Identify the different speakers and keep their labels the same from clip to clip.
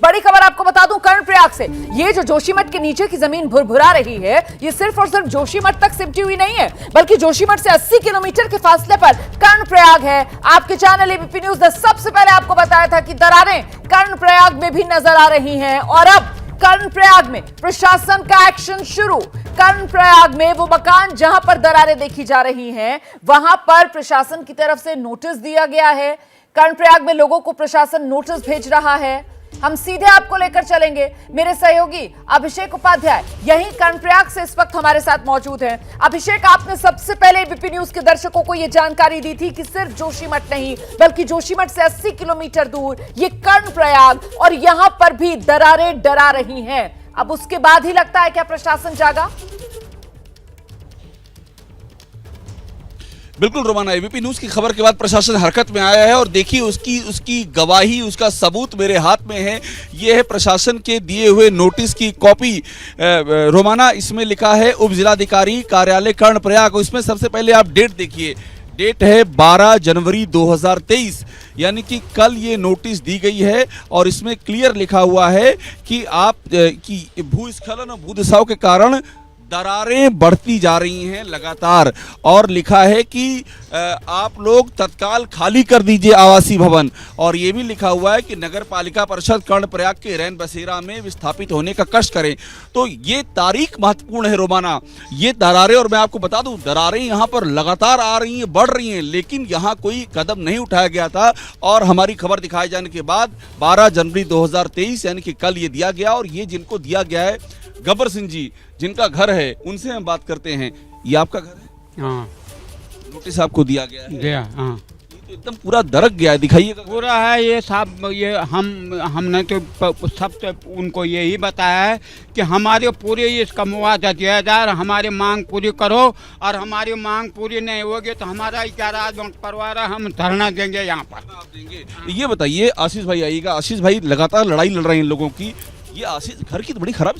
Speaker 1: बड़ी खबर आपको बता दूं कर्णप्रयाग से। ये जो जोशीमठ के नीचे की जमीन भुरभुरा रही है, ये सिर्फ और सिर्फ जोशीमठ तक सिमटी हुई नहीं है, बल्कि जोशीमठ से 80 किलोमीटर के फासले पर कर्णप्रयाग है। आपके चैनल एबीपी न्यूज ने सबसे पहले आपको बताया था कि दरारें कर्णप्रयाग में भी नजर आ रही हैं और अब कर्णप्रयाग में प्रशासन का एक्शन शुरू। कर्णप्रयाग में वो मकान जहां पर दरारें देखी जा रही हैं, वहां पर प्रशासन की तरफ से नोटिस दिया गया है। कर्णप्रयाग में लोगों को प्रशासन नोटिस भेज रहा है। हम सीधे आपको लेकर चलेंगे। मेरे सहयोगी अभिषेक उपाध्याय यहीं कर्णप्रयाग से इस वक्त हमारे साथ मौजूद हैं। अभिषेक, आपने सबसे पहले एबीपी न्यूज के दर्शकों को यह जानकारी दी थी कि सिर्फ जोशीमठ नहीं बल्कि जोशीमठ से 80 किलोमीटर दूर ये कर्णप्रयाग, और यहां पर भी दरारें डरा रही हैं। अब उसके बाद ही लगता है क्या प्रशासन जागा?
Speaker 2: बिल्कुल रोमाना, एबीपी न्यूज की खबर के बाद प्रशासन हरकत में आया है और देखिए उसकी गवाही, उसका सबूत मेरे हाथ में है। ये है प्रशासन के दिए हुए नोटिस की कॉपी। रोमाना, इसमें लिखा है उप जिलाधिकारी कार्यालय कर्णप्रयाग। इसमें सबसे पहले आप डेट देखिए, डेट है 12 जनवरी 2023, यानी कि कल ये नोटिस दी गई है और इसमें क्लियर लिखा हुआ है कि भूस्खलन और भूदसाव के कारण दरारें बढ़ती जा रही हैं लगातार, और लिखा है कि आप लोग तत्काल खाली कर दीजिए आवासीय भवन। और ये भी लिखा हुआ है कि नगर पालिका परिषद कर्णप्रयाग के रैन बसेरा में विस्थापित होने का कष्ट करें। तो ये तारीख महत्वपूर्ण है रोमाना। ये दरारें, और मैं आपको बता दूं, दरारें यहाँ पर लगातार आ रही हैं, बढ़ रही हैं, लेकिन यहाँ कोई कदम नहीं उठाया गया था। और हमारी खबर दिखाए जाने के बाद 12 जनवरी 2023 यानी कि कल ये दिया गया, और ये जिनको दिया गया है गब्बर सिंह जी, जिनका घर है, उनसे हम बात करते हैं। ये आपका घर है?
Speaker 3: हाँ,
Speaker 2: नोटिस आपको दिया गया है?
Speaker 3: गया, हाँ।
Speaker 2: ये तो एकदम पूरा दरक गया है, दिखाइएगा।
Speaker 3: पूरा है ये सब। ये हमने तो सबसे उनको यही बताया है कि हमारे पूरे इसका मुआवजा दिया जाए, हमारी मांग पूरी करो, और हमारी मांग पूरी नहीं होगी तो हमारा क्या राजवंश परिवार है, हम धरना देंगे यहाँ पर।
Speaker 2: ये बताइए, आशीष भाई आइएगा। आशीष भाई, लगातार लड़ाई लड़ रहे हैं इन लोगों की। ये आशीष, घर की तो बड़ी खराब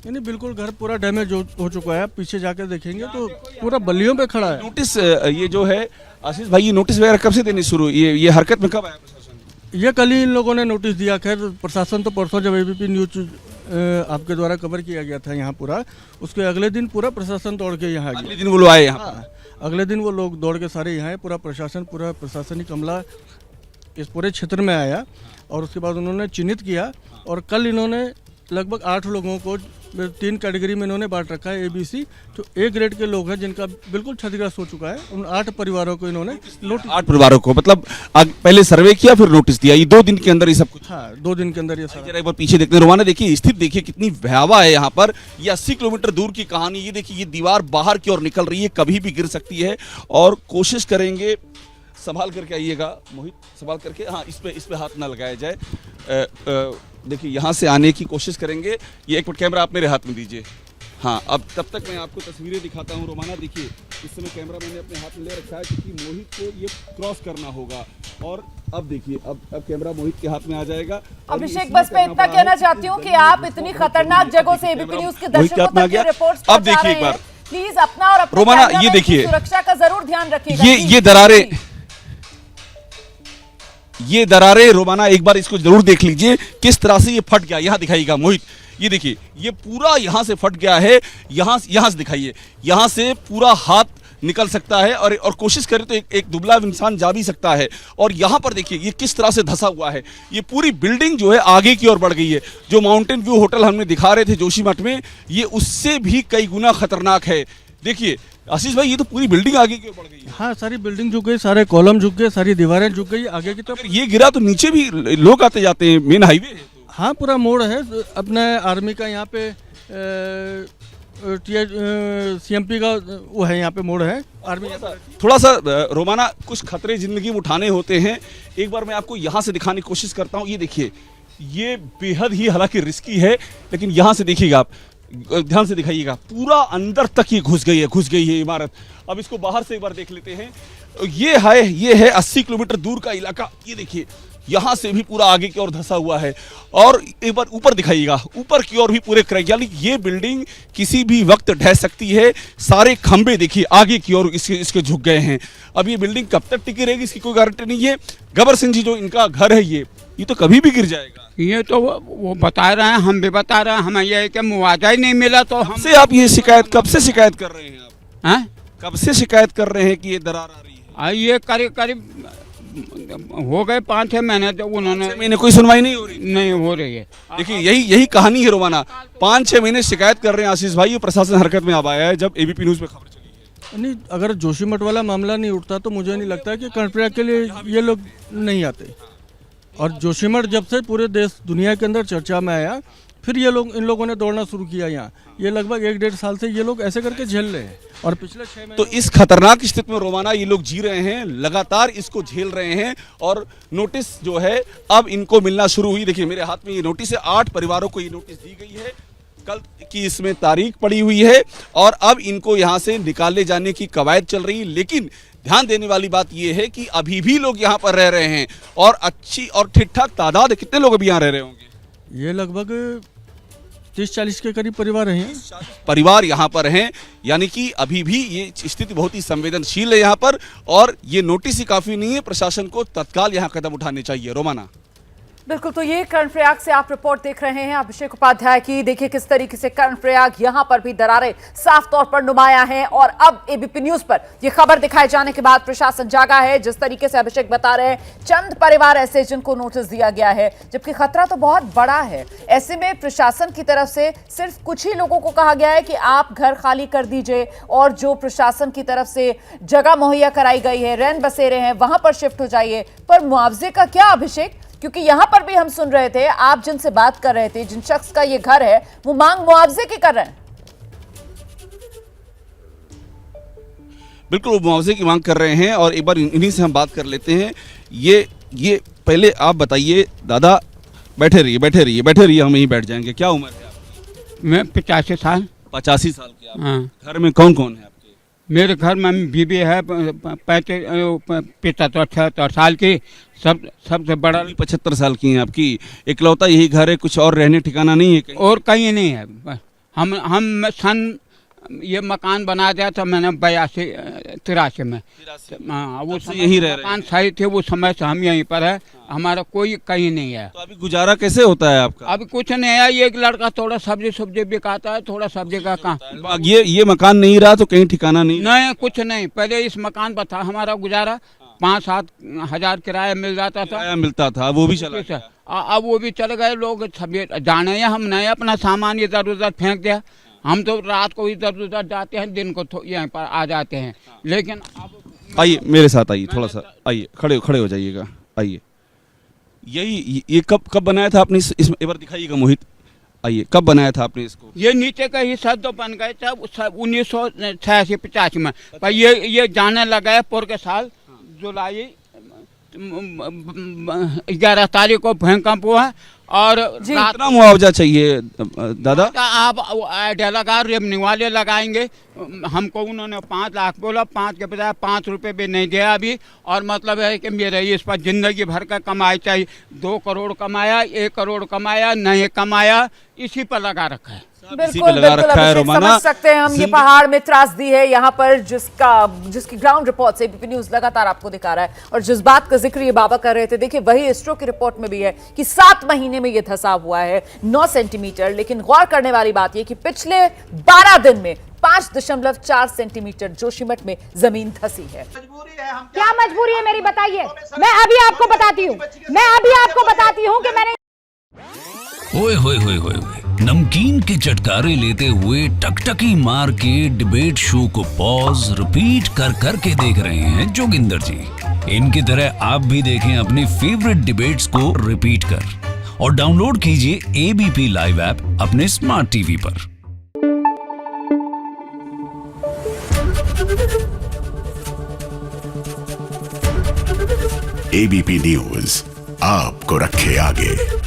Speaker 4: नहीं, बिल्कुल घर पूरा डैमेज हो चुका है। पीछे जाकर देखेंगे तो पूरा बल्लियों पे खड़ा है।
Speaker 2: नोटिस ये जो है आशीष भाई, ये नोटिस वगैरह कब से देनी शुरू, ये हरकत में कब आया प्रशासन?
Speaker 4: ये कल ही इन लोगों ने नोटिस दिया। खैर, प्रशासन तो परसों जब एबीपी न्यूज आपके द्वारा कवर किया गया था यहाँ पूरा, उसके अगले दिन पूरा प्रशासन दौड़ के यहाँ
Speaker 2: अगले दिन वो लोग आए यहाँ?
Speaker 4: हाँ, अगले दिन वो लोग दौड़ के सारे यहाँ, पूरा प्रशासनिक अमला इस पूरे क्षेत्र में आया, और उसके बाद उन्होंने चिन्हित किया। और कल इन्होंने लगभग 8 लोगों को 3 कैटेगरी में इन्होंने बांट रखा है। ABC तो A ग्रेड के लोग हैं जिनका बिल्कुल क्षतिग्रस्त हो चुका है। उन 8 परिवारों को इन्होंने
Speaker 2: 8 परिवारों को, मतलब पहले सर्वे किया फिर नोटिस दिया, ये 2 दिन के अंदर ये सब कुछ?
Speaker 4: हाँ, 2 दिन के अंदर ये सारा।
Speaker 2: एक बार पीछे देखते हैं रोमाना, देखिए स्थिति देखिए कितनी भयावह है यहाँ पर। ये 80 किलोमीटर दूर की कहानी। ये देखिए, ये दीवार बाहर की ओर निकल रही है, कभी भी गिर सकती है। और कोशिश करेंगे, संभाल करके आइएगा मोहित, संभाल करके। हाँ, इस पे हाथ ना लगाया जाए। देखिए, यहाँ से आने की कोशिश करेंगे। ये एक मिनट कैमरा आप मेरे हाथ में दीजिए। हाँ, अब तब तक मैं आपको तस्वीरें दिखाता हूँ रोमाना। देखिए, इस समय कैमरा मैंने अपने हाथ में ले रखा है क्योंकि मोहित को ये क्रॉस करना होगा। और अब देखिए, अब कैमरा मोहित के हाथ में आ जाएगा।
Speaker 1: अभिषेक, बस मैं इतना कहना चाहती हूँ कि आप इतनी खतरनाक जगहों से एबीपी न्यूज के दर्शकों तक की रिपोर्ट्स
Speaker 2: अब देखिए एक बार
Speaker 1: प्लीज अपना और अपने
Speaker 2: रोमाना, ये देखिए,
Speaker 1: सुरक्षा का जरूर ध्यान रखिएगा।
Speaker 2: ये दरारें रोमाना, एक बार इसको जरूर देख लीजिए किस तरह से ये फट गया। यहाँ दिखाइएगा मोहित, ये देखिए, ये पूरा यहाँ से फट गया है। यहाँ से दिखाइए, यहाँ से पूरा हाथ निकल सकता है, और कोशिश करें तो एक दुबला इंसान जा भी सकता है। और यहाँ पर देखिए ये किस तरह से धंसा हुआ है। ये पूरी बिल्डिंग जो है आगे की ओर बढ़ गई है। जो माउंटेन व्यू होटल हमने दिखा रहे थे जोशीमठ में, ये उससे भी कई गुना खतरनाक है। देखिए आशीष भाई, ये तो पूरी बिल्डिंग आगे की ओर बढ़ गई है।
Speaker 4: हाँ, सारी बिल्डिंग झुक गई, सारे कॉलम झुक गए, सारी दीवारें झुक गई आगे की तरफ।
Speaker 2: ये गिरा तो नीचे भी लोग आते जाते हैं, मेन हाईवे है।
Speaker 4: हाँ, पूरा मोड़ है अपने आर्मी का, यहाँ पे CMP का वो है, यहाँ पे मोड़ है आर्मी।
Speaker 2: थोड़ा सा रोमाना, कुछ खतरे जिंदगी में उठाने होते हैं। एक बार मैं आपको यहाँ से दिखाने की कोशिश करता हूँ। ये देखिए, ये बेहद ही हालांकि रिस्की है, लेकिन यहाँ से देखिएगा आप, ध्यान से दिखाइएगा, पूरा अंदर तक ये घुस गई है इमारत। अब इसको बाहर से एक बार देख लेते हैं। ये है 80 किलोमीटर दूर का इलाका। ये देखिए, यहाँ से भी पूरा आगे की ओर धंसा हुआ है। और एक बार ऊपर दिखाइएगा, ऊपर की ओर भी पूरे क्रैक, यानी ये बिल्डिंग किसी भी वक्त ढह सकती है। सारे खंबे देखिए आगे की ओर इसके झुक गए हैं। अब ये बिल्डिंग कब तक टिकी रहेगी इसकी कोई गारंटी नहीं है। गब्बर सिंह जी जो इनका घर है, ये तो कभी भी गिर जाएगा।
Speaker 3: ये तो वो बता रहे हैं, हम भी बता रहे हैं, हमें ये है कि मुआवजा ही नहीं मिला तो हम
Speaker 2: से आप ये शिकायत कब से शिकायत कर रहे हैं आप?
Speaker 3: हैं
Speaker 2: कब से शिकायत कर रहे हैं कि ये दरार आ रही है?
Speaker 3: ये करीब करीब हो गए 5-6 महीने तो उन्होंने
Speaker 2: मैंने कोई सुनवाई नहीं हो रही।
Speaker 3: नहीं हो रही है।
Speaker 2: देखिए यही कहानी है रोमाना। 5-6 महीने शिकायत कर रहे हैं आशीष भाई, प्रशासन हरकत में अब आया है जब एबीपी न्यूज में खबर चली है।
Speaker 4: नहीं, अगर जोशीमठ वाला मामला नहीं उठता तो मुझे नहीं लगता कि कर्णप्रयाग के लिए ये लोग नहीं आते। और जोशीमठ जब से पूरे देश दुनिया के अंदर चर्चा में आया, फिर ये लोग इन लोगों ने दौड़ना शुरू किया यहाँ। ये लगभग 1-1.5 साल से ये लोग ऐसे करके झेल रहे हैं और पिछले 6 महीने
Speaker 2: तो इस खतरनाक स्थिति में रोमाना ये लोग जी रहे हैं, लगातार इसको झेल रहे हैं और नोटिस जो है अब इनको मिलना शुरू हुई। देखिए मेरे हाथ में ये नोटिस है, 8 परिवारों को ये नोटिस दी गई है, कल की इसमें तारीख पड़ी हुई है और अब इनको यहाँ से निकाले जाने की कवायद चल रही है। लेकिन ध्यान देने वाली बात यह है कि अभी भी लोग यहाँ पर रह रहे हैं और अच्छी और ठीक ठाक तादाद है। कितने लोग अभी यहाँ रह रहे होंगे?
Speaker 4: ये लगभग 30-40 के करीब परिवार हैं।
Speaker 2: परिवार यहाँ पर हैं, यानी कि अभी भी ये स्थिति बहुत ही संवेदनशील है यहाँ पर और ये नोटिस ही काफी नहीं है, प्रशासन को तत्काल यहाँ कदम उठाने चाहिए। रोमाना
Speaker 1: बिल्कुल, तो ये कर्णप्रयाग से आप रिपोर्ट देख रहे हैं अभिषेक उपाध्याय की। देखिए किस तरीके से कर्णप्रयाग यहां पर भी दरारें साफ तौर पर नुमाया हैं और अब एबीपी न्यूज पर यह खबर दिखाए जाने के बाद प्रशासन जागा है। जिस तरीके से अभिषेक बता रहे हैं, चंद परिवार ऐसे जिनको नोटिस दिया गया है, जबकि खतरा तो बहुत बड़ा है। ऐसे में प्रशासन की तरफ से सिर्फ कुछ ही लोगों को कहा गया है कि आप घर खाली कर दीजिए और जो प्रशासन की तरफ से जगह मुहैया कराई गई है, रैन बसेरे हैं, वहां पर शिफ्ट हो जाइए। पर मुआवजे का क्या अभिषेक? क्योंकि यहां पर भी हम सुन रहे थे, आप जिनसे बात कर रहे थे, जिन शख्स का ये घर है, वो मांग मुआवजे की कर रहे हैं।
Speaker 2: बिल्कुल वो मुआवजे की मांग कर रहे हैं और एक बार इन्हीं से हम बात कर लेते हैं। ये पहले आप बताइए दादा, बैठे रहिए, हम यहीं बैठ जाएंगे। क्या उम्र है आपकी?
Speaker 3: मैं 85 साल।
Speaker 2: 85 साल के आप?
Speaker 3: हाँ।
Speaker 2: घर में कौन कौन है आपके?
Speaker 3: मेरे घर में बीबी है 75 साल की, सबसे बड़ा
Speaker 2: 75 साल की हैं आपकी। इकलौता यही घर है, कुछ और रहने ठिकाना नहीं है कहीं?
Speaker 3: और कहीं नहीं है। हम सन ये मकान बना दिया था मैंने 82-83 में। हाँ, वो समय
Speaker 2: यहीं रह रहे
Speaker 3: मकान सही थे, वो समय से हम यहीं पर है, हमारा कोई कहीं नहीं है।
Speaker 2: तो अभी गुजारा कैसे होता है आपका?
Speaker 3: अभी कुछ नहीं है, ये एक लड़का थोड़ा सब्जी बिकाता है, थोड़ा सब्जी का काम।
Speaker 2: ये मकान नहीं रहा तो कहीं ठिकाना नहीं?
Speaker 3: नहीं, कुछ नहीं। पहले इस मकान पर था हमारा गुजारा, 5-7 हजार किराया मिल जाता था,
Speaker 2: मिलता था, वो भी चला गया।
Speaker 3: अब वो भी चले गए लोग। सब जाने हम नहीं अपना सामान इधर उधर फेंक दिया। हम तो रात को इधर उधर जाते हैं, दिन को यहाँ पर आ जाते हैं। लेकिन अब
Speaker 2: आइए मेरे साथ, आइए थोड़ा सा, आइए खड़े हो जाइएगा। आइए, ये कब बनाया था आपने? इसमें एक बार दिखाइएगा मोहित। आइए, कब बनाया था आपने इसको?
Speaker 3: ये नीचे का हिस्सा तो बन गए थे 1986-85 में, पर ये जाने लगा है पूर्व के साल जुलाई 11 तारीख को भूकंप हुआ है। और
Speaker 2: कितना मुआवजा चाहिए दादा?
Speaker 3: आप आइडिया लगा, रेवन्यू वाले लगाएंगे। हमको उन्होंने 5 लाख बोला, 5 के बजाय 5 रुपए भी नहीं दिया अभी। और मतलब है कि मेरे इस पर जिंदगी भर का कमाई चाहिए। 2 करोड़ कमाया, 1 करोड़ कमाया, नहीं कमाया, इसी पर लगा रखा है।
Speaker 1: बिल्कुल अभिषेक, समझ सकते हैं हम। ये पहाड़ में त्रासदी है यहाँ पर, जिसकी ग्राउंड रिपोर्ट से एबीपी न्यूज लगातार आपको दिखा रहा है। और जिस बात का जिक्र ये बाबा कर रहे थे, देखिए वही इसरो की रिपोर्ट में भी है कि 7 महीने में ये धंसाव हुआ है 9 सेंटीमीटर। लेकिन गौर करने वाली बात ये कि पिछले 12 दिन में 5.4 सेंटीमीटर जोशीमठ में जमीन धंसी है।
Speaker 5: क्या मजबूरी है मेरी, बताइए। मैं अभी आपको बताती हूँ कि मैंने
Speaker 6: ओए होए होए होए, नमकीन के चटकारे लेते हुए टकटकी मार के डिबेट शो को पॉज रिपीट कर करके देख रहे हैं जोगिंदर जी। इनकी तरह आप भी देखें अपने फेवरेट डिबेट्स को रिपीट कर और डाउनलोड कीजिए एबीपी लाइव ऐप अपने स्मार्ट टीवी पर।
Speaker 7: एबीपी न्यूज आपको रखे आगे।